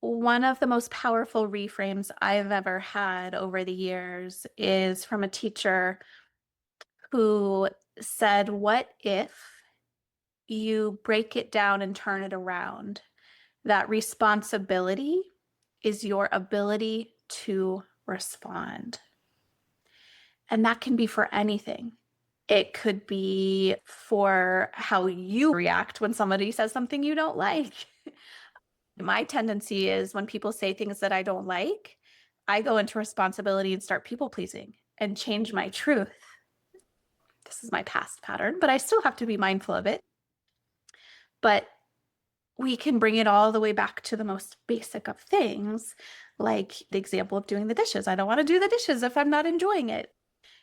One of the most powerful reframes I've ever had over the years is from a teacher who said, "What if you break it down and turn it around? That responsibility is your ability to respond." And that can be for anything. It could be for how you react when somebody says something you don't like. My tendency is when people say things that I don't like, I go into responsibility and start people pleasing and change my truth. This is my past pattern, but I still have to be mindful of it. But we can bring it all the way back to the most basic of things, like the example of doing the dishes. I don't want to do the dishes if I'm not enjoying it.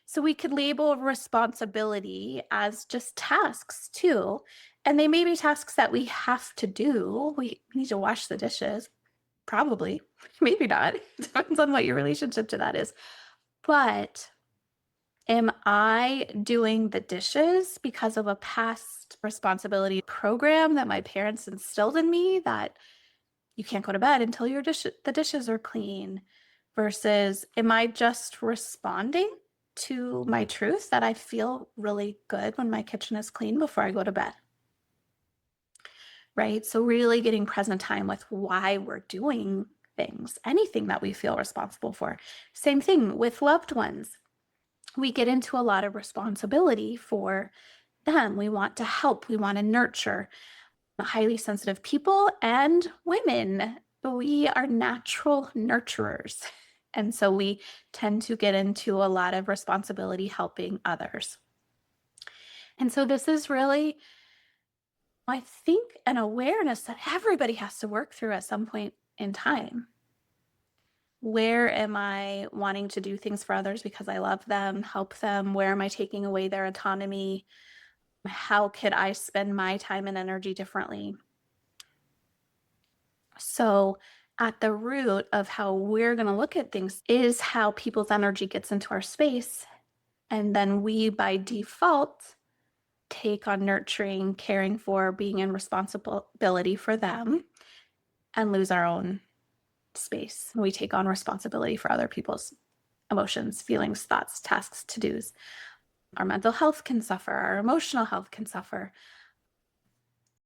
So we could label responsibility as just tasks too. And they may be tasks that we have to do. We need to wash the dishes, probably, maybe not. Depends on what your relationship to that is. But am I doing the dishes because of a past responsibility program that my parents instilled in me that you can't go to bed until the dishes are clean? Versus am I just responding to my truth that I feel really good when my kitchen is clean before I go to bed? Right? So really getting present time with why we're doing things, anything that we feel responsible for. Same thing with loved ones. We get into a lot of responsibility for them. We want to help, we want to nurture highly sensitive people and women. We are natural nurturers. And so we tend to get into a lot of responsibility helping others. And so this is really, I think, an awareness that everybody has to work through at some point in time. Where am I wanting to do things for others because I love them, help them? Where am I taking away their autonomy? How could I spend my time and energy differently? So, at the root of how we're going to look at things is how people's energy gets into our space. And then we, by default, take on nurturing, caring for, being in responsibility for them and lose our own space. We take on responsibility for other people's emotions, feelings, thoughts, tasks, to dos. Our mental health can suffer, our emotional health can suffer.